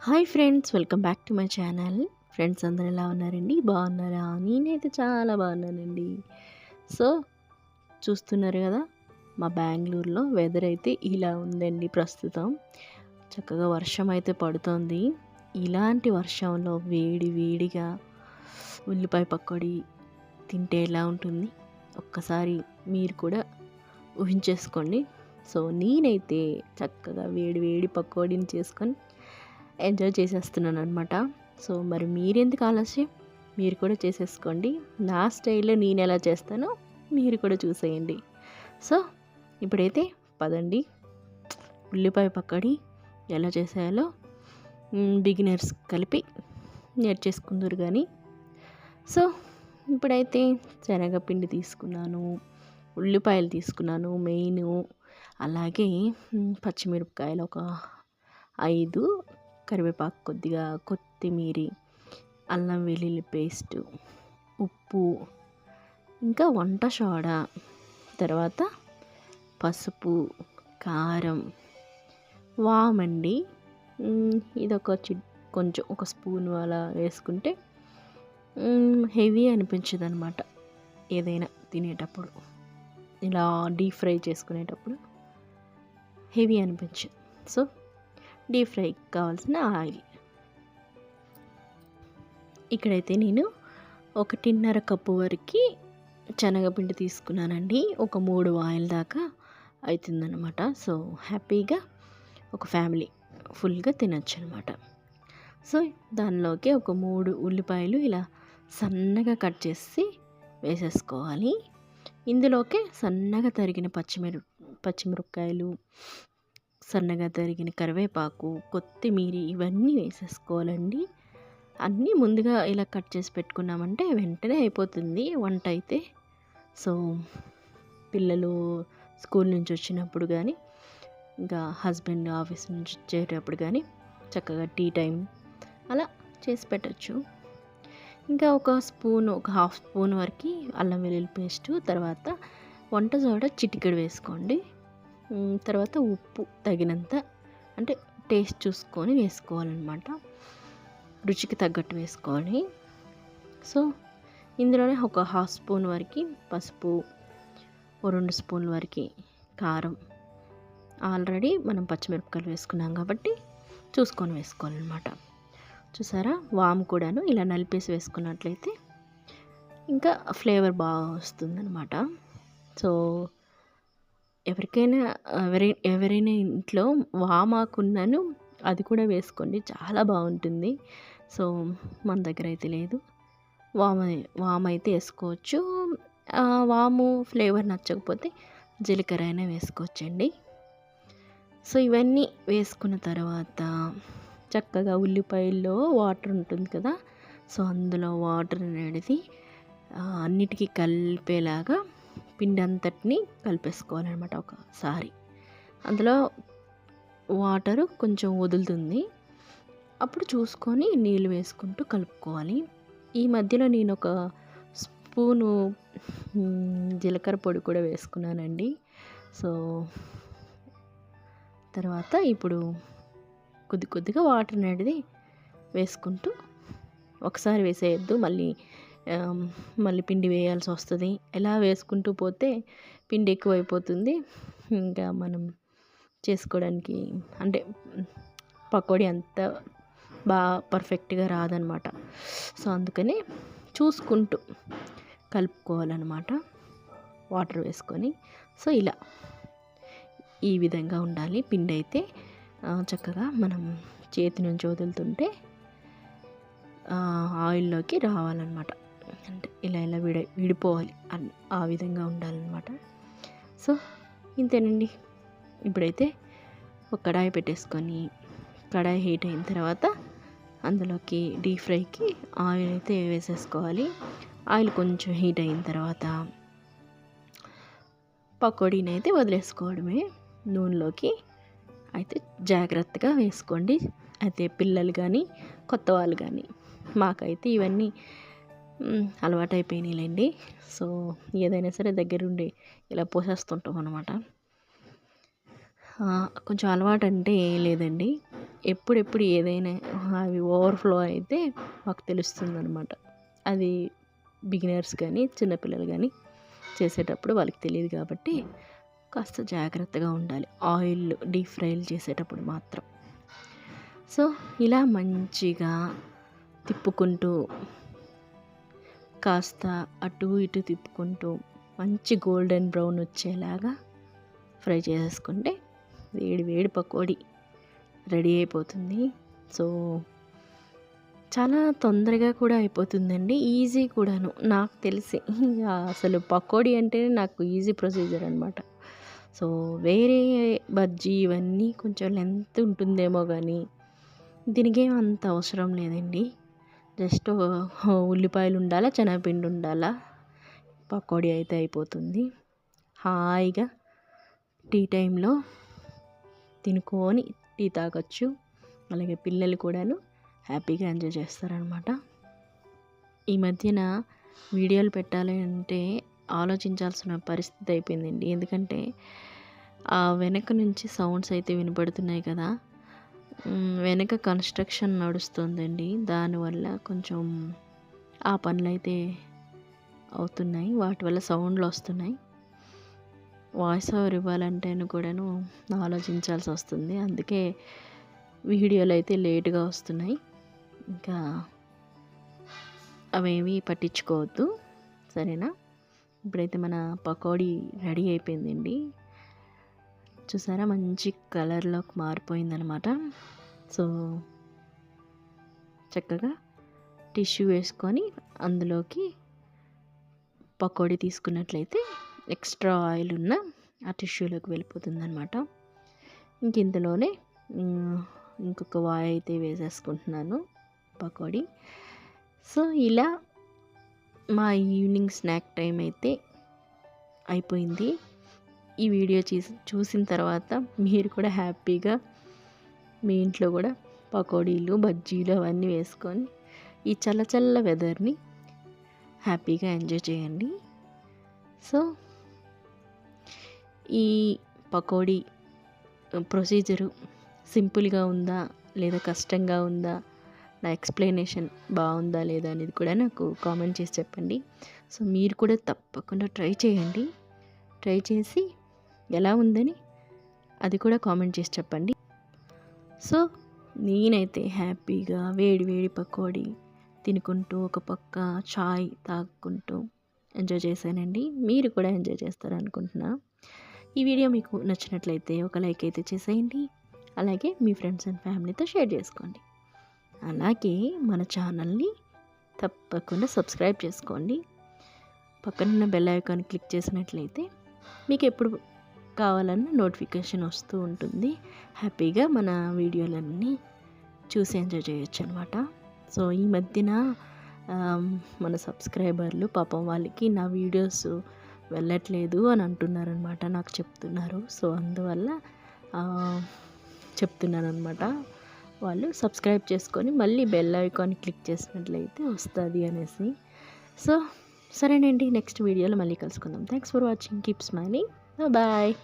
Hi friends, welcome back to my channel. Friends అందరూ ఎలా ఉన్నారండి? బాగున్నారా? నేనైతే చాలా బాగున్నానండి. సో చూస్తున్నారు కదా, మా బెంగళూరులో వెదర్ అయితే ఇలా ఉందండి ప్రస్తుతం. చక్కగా వర్షం అయితే పడుతోంది. ఇలాంటి వర్షంలో వేడి వేడిగా ఉల్లిపాయ పకోడీ తింటే ఎలా ఉంటుంది? ఒక్కసారి మీరు కూడా ఊహించేసుకోండి. సో నేనైతే చక్కగా వేడి వేడి పకోడీని చేసుకొని ఎంజాయ్ చేసేస్తున్నాను అనమాట. సో మరి మీరెందుకు ఆలస్యం? మీరు కూడా చేసేసుకోండి. నా స్టైల్లో నేను ఎలా చేస్తానో మీరు కూడా చూసేయండి. సో ఇప్పుడైతే పదండి, ఉల్లిపాయ పకోడీ ఎలా చేసేయాలో బిగినర్స్ కలిపి నేర్చేసుకుందరు కానీ. సో ఇప్పుడైతే శనగపిండి తీసుకున్నాను, ఉల్లిపాయలు తీసుకున్నాను మెయిన్, అలాగే పచ్చిమిరపకాయలు ఒక 5, కరివేపాకు కొద్దిగా, కొత్తిమీర, అల్లం వెల్లుల్లి పేస్టు, ఉప్పు, ఇంకా వంట సోడా, తర్వాత పసుపు, కారం, వామండి. ఇదొక కొంచెం ఒక స్పూన్ అలా వేసుకుంటే హెవీ అనిపించదు అనమాట. ఏదైనా తినేటప్పుడు ఇలా డీప్ ఫ్రై చేసుకునేటప్పుడు హెవీ అనిపించదు. సో డీప్ ఫ్రైకి కావాల్సిన ఆయిల్ ఇక్కడైతే నేను 1.5 కప్పు వరకు శనగపిండి తీసుకున్నానండి. ఒక 3 ఆయిల్ దాకా అవుతుందన్నమాట. సో హ్యాపీగా ఒక ఫ్యామిలీ ఫుల్గా తినచ్చు అనమాట. సో దానిలోకి ఒక 3 ఉల్లిపాయలు ఇలా సన్నగా కట్ చేసి వేసేసుకోవాలి. ఇందులోకి సన్నగా తరిగిన పచ్చిమిరపకాయలు, సన్నగా తరిగిన కరివేపాకు, కొత్తిమీర ఇవన్నీ వేసేసుకోవాలండి. అన్నీ ముందుగా ఇలా కట్ చేసి పెట్టుకున్నామంటే వెంటనే అయిపోతుంది వంట అయితే. సో పిల్లలు స్కూల్ నుంచి వచ్చినప్పుడు కానీ, ఇంకా హస్బెండ్ ఆఫీస్ నుంచి వచ్చేటప్పుడు కానీ చక్కగా టీ టైం అలా చేసి పెట్టచ్చు. ఇంకా ఒక హాఫ్ స్పూన్ వరకు అల్లం వెల్లుల్లి పేస్టు, తర్వాత వంట సోడా చిటికెడు వేసుకోండి. తర్వాత ఉప్పు తగినంత, అంటే టేస్ట్ చూసుకొని వేసుకోవాలన్నమాట. రుచికి తగ్గట్టు వేసుకోవాలి. సో ఇందులోనే ఒక హాఫ్ స్పూన్ వరకు పసుపు, 2 స్పూన్ల వరకు కారం, ఆల్రెడీ మనం పచ్చిమిరపకాయలు వేసుకున్నాం కాబట్టి చూసుకొని వేసుకోవాలన్నమాట. చూసారా, వాము కూడాను ఇలా నలిపేసి వేసుకున్నట్లయితే ఇంకా ఫ్లేవర్ బాగా వస్తుందన్నమాట. సో ఎవరైనా ఇంట్లో వామాకున్నాను అది కూడా వేసుకోండి, చాలా బాగుంటుంది. సో మన దగ్గర అయితే లేదు. వాము అయితే వేసుకోవచ్చు. వాము ఫ్లేవర్ నచ్చకపోతే జీలకర్ర అయినా వేసుకోవచ్చండి. సో ఇవన్నీ వేసుకున్న తర్వాత చక్కగా ఉల్లిపాయల్లో వాటర్ ఉంటుంది కదా, సో అందులో వాటర్ అనేది అన్నిటికీ కలిపేలాగా పిండి అంతటిని కలిపేసుకోవాలన్నమాట. ఒకసారి అందులో వాటరు కొంచెం వదులుతుంది, అప్పుడు చూసుకొని నీళ్ళు వేసుకుంటూ కలుపుకోవాలి. ఈ మధ్యలో నేను ఒక స్పూను జీలకర్ర పొడి కూడా వేసుకున్నానండి. సో తర్వాత ఇప్పుడు కొద్దిగా వాటర్ అనేది వేసుకుంటూ, ఒకసారి వేసేయద్దు, మళ్ళీ పిండి వేయాల్సి వస్తుంది. ఎలా వేసుకుంటూ పోతే పిండి ఎక్కువైపోతుంది, ఇంకా మనం చేసుకోవడానికి అంటే పకోడీ అంత బాగా పర్ఫెక్ట్గా రాదనమాట. సో అందుకని చూసుకుంటూ కలుపుకోవాలన్నమాట వాటర్ వేసుకొని. సో ఇలా ఈ విధంగా ఉండాలి పిండి అయితే. చక్కగా మనం చేతి నుంచి వదులుతుంటే ఆయిల్లోకి రావాలన్నమాట. అంటే ఇలా విడిపోవాలి, ఆ విధంగా ఉండాలన్నమాట. సో ఇంతేనండి. ఇప్పుడైతే ఒక కడాయి పెట్టేసుకొని, కడాయి హీట్ అయిన తర్వాత అందులోకి డీప్ ఫ్రైకి ఆయిల్ అయితే వేసేసుకోవాలి. ఆయిల్ కొంచెం హీట్ అయిన తర్వాత పకోడీని అయితే వదిలేసుకోవడమే నూనెలోకి. అయితే జాగ్రత్తగా వేసుకోండి, అయితే పిల్లలు కానీ కొత్త వాళ్ళు కానీ. మాకైతే ఇవన్నీ అలవాటైపోయినాయిలేండి. సో ఏదైనా సరే దగ్గరుండి ఇలా పోసేస్తుంటాం అనమాట. కొంచెం అలవాటు అంటే ఏం లేదండి. ఎప్పుడెప్పుడు ఏదైనా అవి ఓవర్‌ఫ్లో అయితే మాకు తెలుస్తుందనమాట. అది బిగినర్స్ గానీ, చిన్నపిల్లలు గానీ చేసేటప్పుడు వాళ్ళకి తెలీదు కాబట్టి కాస్త జాగ్రత్తగా ఉండాలి. ఆయిల్ డీప్ ఫ్రైలు చేసేటప్పుడు మాత్రం. సో, ఇలా మంచిగా తిప్పుకుంటూ, కాస్త అటు ఇటు తిప్పుకుంటూ మంచి గోల్డెన్ బ్రౌన్ వచ్చేలాగా ఫ్రై చేసేసుకుంటే వేడి వేడి పకోడీ రెడీ అయిపోతుంది. సో, చాలా తొందరగా కూడా అయిపోతుందండి. ఈజీ కూడాను నాకు తెలిసి. అసలు పకోడీ అంటేనే నాకు ఈజీ ప్రొసీజర్ అనమాట. సో, వేరే బజ్జీ ఇవన్నీ కొంచెం లెంత్ ఉంటుందేమో కానీ దీనికేం అంత అవసరం లేదండి. జస్ట్ ఉల్లిపాయలు ఉండాలా, శనగపిండి ఉండాలా, పకోడీ అయితే అయిపోతుంది. హాయిగా టీ టైంలో తినుకొని టీ తాగొచ్చు. అలాగే పిల్లలు కూడాను హ్యాపీగా ఎంజాయ్ చేస్తారనమాట. ఈ మధ్యన వీడియోలు పెట్టాలి అంటే ఆలోచించాల్సిన పరిస్థితి అయిపోయిందండి. ఎందుకంటే ఆ వెనక నుంచి సౌండ్స్ అయితే వినపడుతున్నాయి కదా. వెనక కన్స్ట్రక్షన్ నడుస్తుందండి. దానివల్ల కొంచెం ఆ పనులైతే అవుతున్నాయి. వాటి వల్ల సౌండ్లు వస్తున్నాయి. వాయిస్ ఓవర్ ఇవ్వాలంటేను కూడాను ఆలోచించాల్సి వస్తుంది. అందుకే వీడియోలు అయితే లేటుగా వస్తున్నాయి. ఇంకా అవేవి పట్టించుకోవద్దు, సరేనా? ఇప్పుడైతే మన పకోడీ రెడీ అయిపోయిందండి. చూసారా, మంచి కలర్లోకి మారిపోయిందనమాట. సో, చక్కగా టిష్యూ వేసుకొని అందులోకి పకోడీ తీసుకున్నట్లయితే ఎక్స్ట్రా ఆయిల్ ఉన్న ఆ టిష్యూలోకి వెళ్ళిపోతుందనమాట. ఇంక ఇందులోనే ఇంకొక వాయి అయితే వేసేసుకుంటున్నాను పకోడీ. సో, ఇలా మా ఈవినింగ్ స్నాక్ టైం అయితే అయిపోయింది. ఈ వీడియో చూసిన తర్వాత మీరు కూడా హ్యాపీగా మీ ఇంట్లో కూడా పకోడీలు, బజ్జీలు అవన్నీ వేసుకొని ఈ చల్ల వెదర్ని హ్యాపీగా ఎంజాయ్ చేయండి. సో, ఈ పకోడీ ప్రొసీజరు సింపుల్గా ఉందా లేదా కష్టంగా ఉందా, నా ఎక్స్ప్లెనేషన్ బాగుందా లేదా అనేది కూడా నాకు కామెంట్ చేసి చెప్పండి. సో, మీరు కూడా తప్పకుండా ట్రై చేయండి. ట్రై చేసి ఎలా ఉందని అది కూడా కామెంట్ చేసి చెప్పండి. సో, నేనైతే హ్యాపీగా వేడి వేడి పకోడీ తినుకుంటూ ఒక పక్క చాయ్ తాగుకుంటూ ఎంజాయ్ చేశానండి. మీరు కూడా ఎంజాయ్ చేస్తారనుకుంటున్నా. ఈ వీడియో మీకు నచ్చినట్లయితే ఒక లైక్ అయితే చేసేయండి. అలాగే మీ ఫ్రెండ్స్ అండ్ ఫ్యామిలీతో షేర్ చేసుకోండి. అలాగే మన ఛానల్ని తప్పకుండా సబ్స్క్రైబ్ చేసుకోండి. పక్కనున్న బెల్ ఐకాన్ క్లిక్ చేసినట్లయితే మీకు ఎప్పుడు కావాలన్నా నోటిఫికేషన్ వస్తూ ఉంటుంది. హ్యాపీగా మన వీడియోలన్నీ చూసి ఎంజాయ్ చేయొచ్చు అనమాట. సో, ఈ మధ్యన మన సబ్స్క్రైబర్లు పాపం వాళ్ళకి నా వీడియోస్ వెళ్ళట్లేదు అని అంటున్నారనమాట, నాకు చెప్తున్నారు. సో, అందువల్ల చెప్తున్నాను అనమాట. వాళ్ళు సబ్స్క్రైబ్ చేసుకొని మళ్ళీ బెల్ ఐకాన్ క్లిక్ చేసినట్లయితే వస్తుంది అనేసి. సో, సరేనండి, నెక్స్ట్ వీడియోలో మళ్ళీ కలుసుకుందాం. Thanks for watching. Keep smiling. Bye.